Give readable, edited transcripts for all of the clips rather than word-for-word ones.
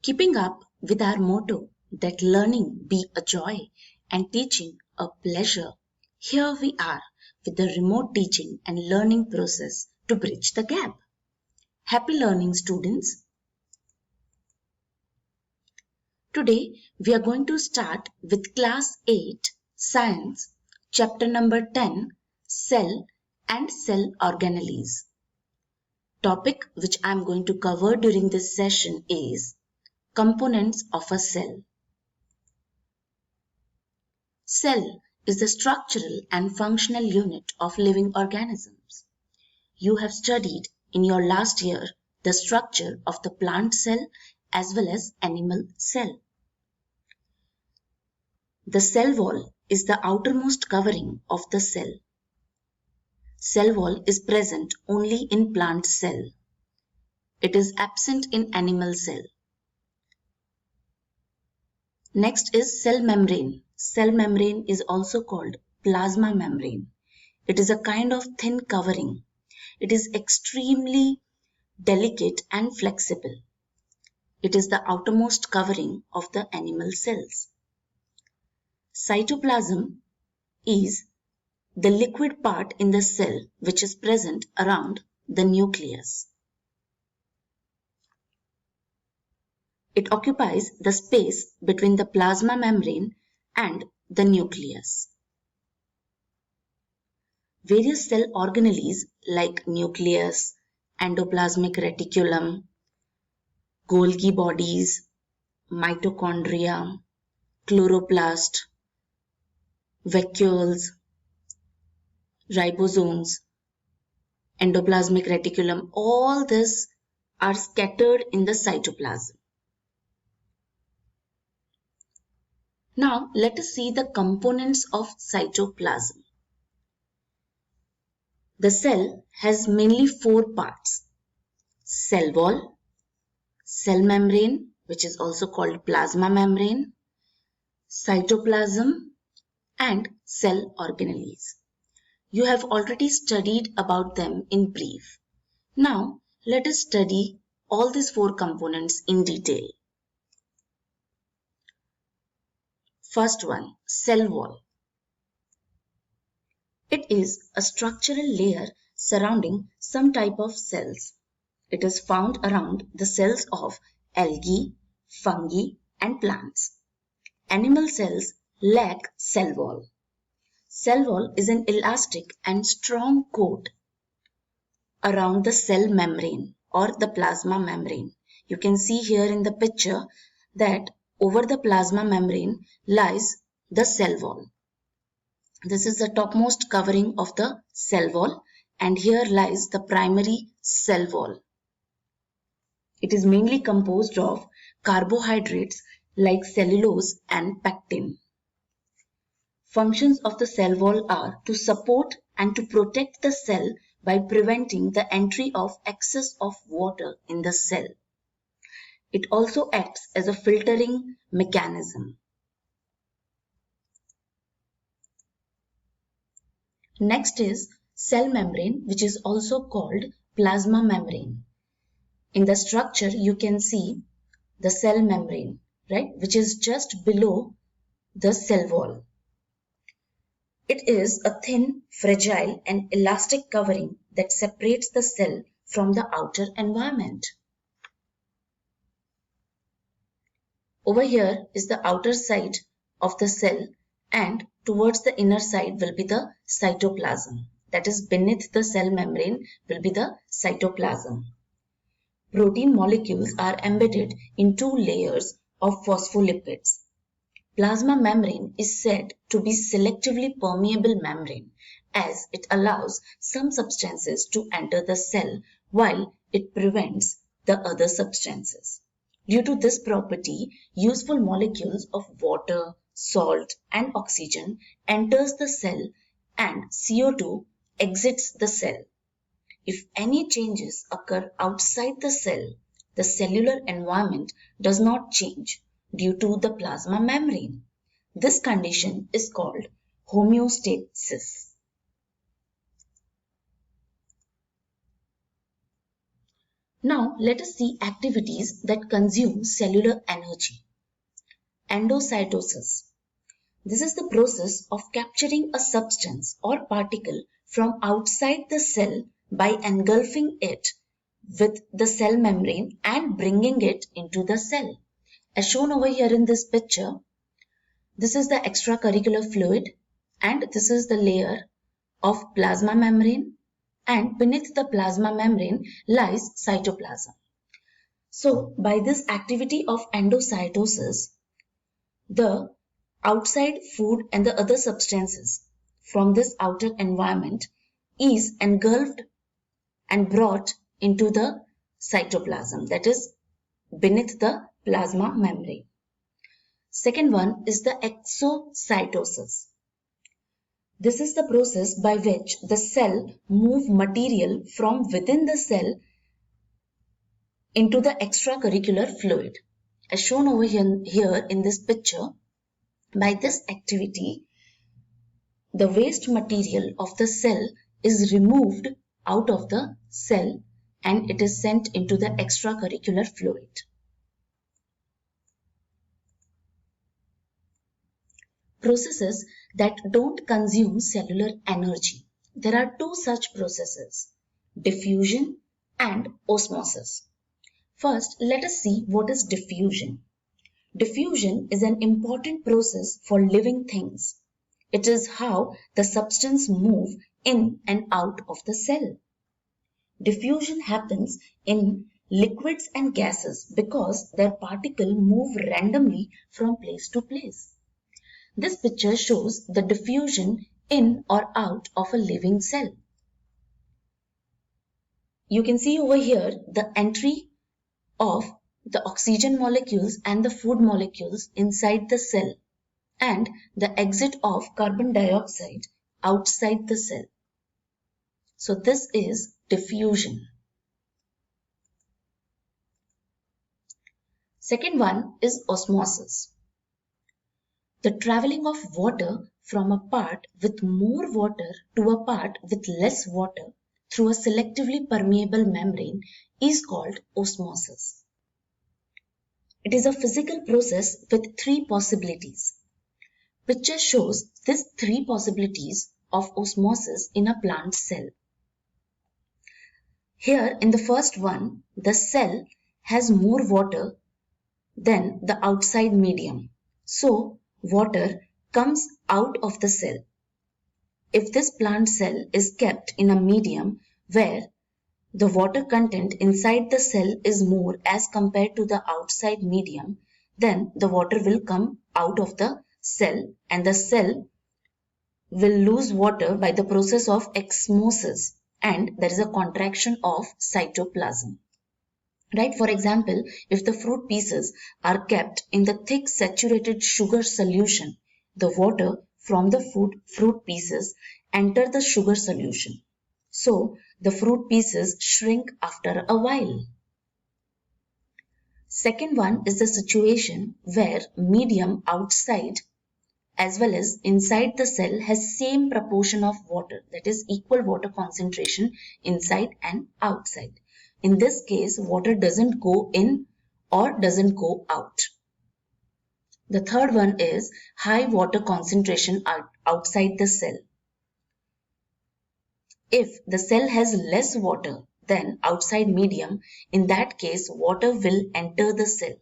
Keeping up with our motto that learning be a joy and teaching a pleasure, here we are with the remote teaching and learning process to bridge the gap. Happy learning, students! Today we are going to start with Class 8 Science, Chapter number 10, Cell and Cell Organelles. Topic which I am going to cover during this session is components of a cell. Cell is the structural and functional unit of living organisms. You have studied in your last year the structure of the plant cell as well as animal cell. The cell wall is the outermost covering of the cell. Cell wall is present only in plant cell. It is absent in animal cell. Next is cell membrane. Cell membrane is also called plasma membrane. It is a kind of thin covering. It is extremely delicate and flexible. It is the outermost covering of the animal cells. Cytoplasm is the liquid part in the cell which is present around the nucleus. It occupies the space between the plasma membrane and the nucleus. Various cell organelles like nucleus, endoplasmic reticulum, Golgi bodies, mitochondria, chloroplast, vacuoles, ribosomes, endoplasmic reticulum, all this are scattered in the cytoplasm. Now let us see the components of cytoplasm. The cell has mainly four parts: cell wall, cell membrane, which is also called plasma membrane, cytoplasm, and cell organelles. You have already studied about them in brief. Now let us study all these four components in detail. First one, cell wall. It is a structural layer surrounding some type of cells. It is found around the cells of algae, fungi, and plants. Animal cells lack cell wall. Cell wall is an elastic and strong coat around the cell membrane or the plasma membrane. You can see here in the picture that over the plasma membrane lies the cell wall. This is the topmost covering of the cell wall, and here lies the primary cell wall. It is mainly composed of carbohydrates like cellulose and pectin. Functions of the cell wall are to support and to protect the cell by preventing the entry of excess of water in the cell. It also acts as a filtering mechanism. Next is cell membrane, which is also called plasma membrane. In the structure you can see the cell membrane, right, which is just below the cell wall. It is a thin, fragile and elastic covering that separates the cell from the outer environment. Over here is the outer side of the cell, and towards the inner side will be the cytoplasm. That is, beneath the cell membrane will be the cytoplasm. Protein molecules are embedded in two layers of phospholipids. Plasma membrane is said to be selectively permeable membrane, as it allows some substances to enter the cell while it prevents the other substances. Due to this property, useful molecules of water, salt and oxygen enters the cell and CO2 exits the cell. If any changes occur outside the cell, the cellular environment does not change due to the plasma membrane. This condition is called homeostasis. Now let us see activities that consume cellular energy. Endocytosis. This is the process of capturing a substance or particle from outside the cell by engulfing it with the cell membrane and bringing it into the cell. As shown over here in this picture, this is the extracurricular fluid and this is the layer of plasma membrane, and beneath the plasma membrane lies cytoplasm. So by this activity of endocytosis, the outside food and the other substances from this outer environment is engulfed and brought into the cytoplasm, that is beneath the plasma membrane. Second one is the exocytosis. This is the process by which the cell moves material from within the cell into the extracurricular fluid. As shown over here in this picture, by this activity, the waste material of the cell is removed out of the cell and it is sent into the extracurricular fluid. Processes that don't consume cellular energy. There are two such processes, diffusion and osmosis. First, let us see what is diffusion. Diffusion is an important process for living things. It is how the substance moves in and out of the cell. Diffusion happens in liquids and gases because their particles move randomly from place to place. This picture shows the diffusion in or out of a living cell. You can see over here the entry of the oxygen molecules and the food molecules inside the cell and the exit of carbon dioxide outside the cell. So this is diffusion. Second one is osmosis. The traveling of water from a part with more water to a part with less water through a selectively permeable membrane is called osmosis. It is a physical process with three possibilities. Picture shows these three possibilities of osmosis in a plant cell. Here in the first one, the cell has more water than the outside medium. So water comes out of the cell. If this plant cell is kept in a medium where the water content inside the cell is more as compared to the outside medium, then the water will come out of the cell and the cell will lose water by the process of osmosis and there is a contraction of cytoplasm. Right? For example, if the fruit pieces are kept in the thick saturated sugar solution, the water from the fruit pieces enter the sugar solution. So, the fruit pieces shrink after a while. Second one is the situation where medium outside as well as inside the cell has same proportion of water, that is equal water concentration inside and outside. In this case, water doesn't go in or doesn't go out. The third one is high water concentration outside the cell. If the cell has less water than outside medium, in that case water will enter the cell.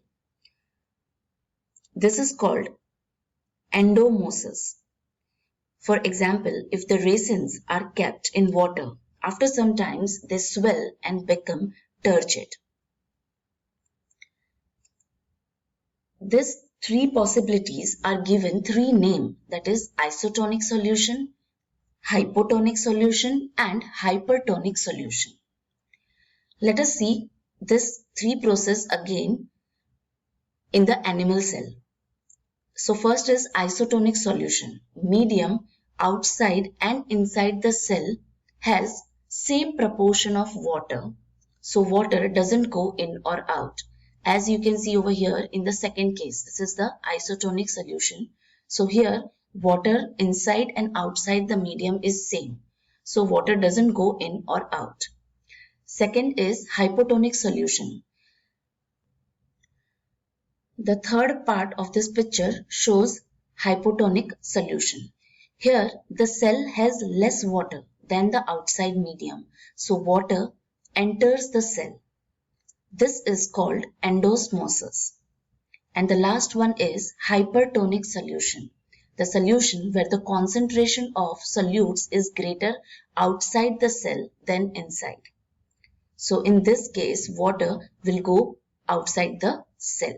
This is called endomosis. For example, if the raisins are kept in water, after some time they swell and become turgid. These three possibilities are given three names, that is isotonic solution, hypotonic solution and hypertonic solution. Let us see this three process again in the animal cell. So first is isotonic solution. Medium outside and inside the cell has same proportion of water. So water doesn't go in or out. As you can see over here in the second case, this is the isotonic solution. So here water inside and outside the medium is same. So water doesn't go in or out. Second is hypotonic solution. The third part of this picture shows hypotonic solution. Here the cell has less water than the outside medium, so water enters the cell. This is called endosmosis. And the last one is hypertonic solution. The solution where the concentration of solutes is greater outside the cell than inside. So in this case, water will go outside the cell.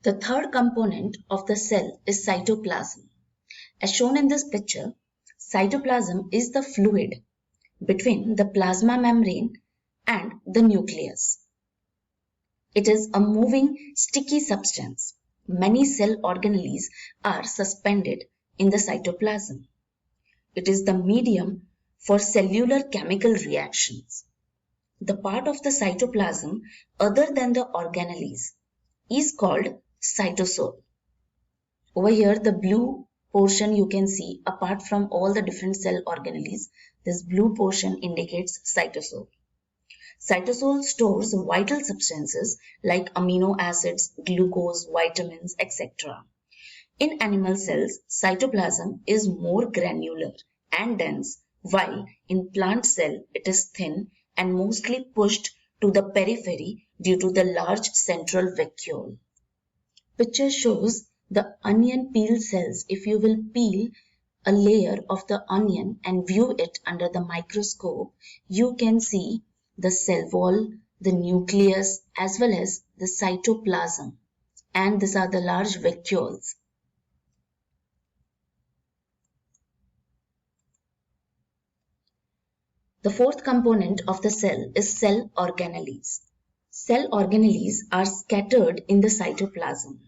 The third component of the cell is cytoplasm. As shown in this picture, cytoplasm is the fluid between the plasma membrane and the nucleus. It is a moving, sticky substance. Many cell organelles are suspended in the cytoplasm. It is the medium for cellular chemical reactions. The part of the cytoplasm other than the organelles is called cytosol. Over here, the blue portion you can see, apart from all the different cell organelles, this blue portion indicates cytosol. Cytosol stores vital substances like amino acids, glucose, vitamins, etc. In animal cells, cytoplasm is more granular and dense, while in plant cell it is thin and mostly pushed to the periphery due to the large central vacuole. Picture shows the onion peel cells. If you will peel a layer of the onion and view it under the microscope, you can see the cell wall, the nucleus, as well as the cytoplasm. And these are the large vacuoles. The fourth component of the cell is cell organelles. Cell organelles are scattered in the cytoplasm.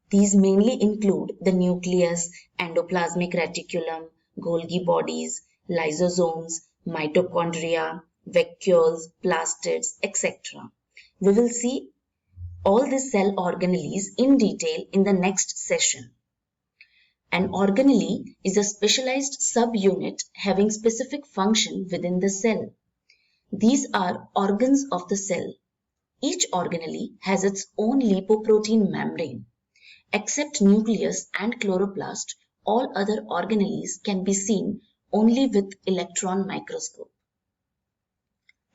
These mainly include the nucleus, endoplasmic reticulum, Golgi bodies, lysosomes, mitochondria, vacuoles, plastids, etc. We will see all these cell organelles in detail in the next session. An organelle is a specialized subunit having specific function within the cell. These are organs of the cell. Each organelle has its own lipoprotein membrane. Except nucleus and chloroplast, all other organelles can be seen only with electron microscope.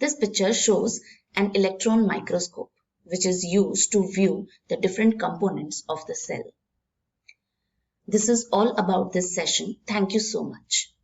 This picture shows an electron microscope, which is used to view the different components of the cell. This is all about this session. Thank you so much.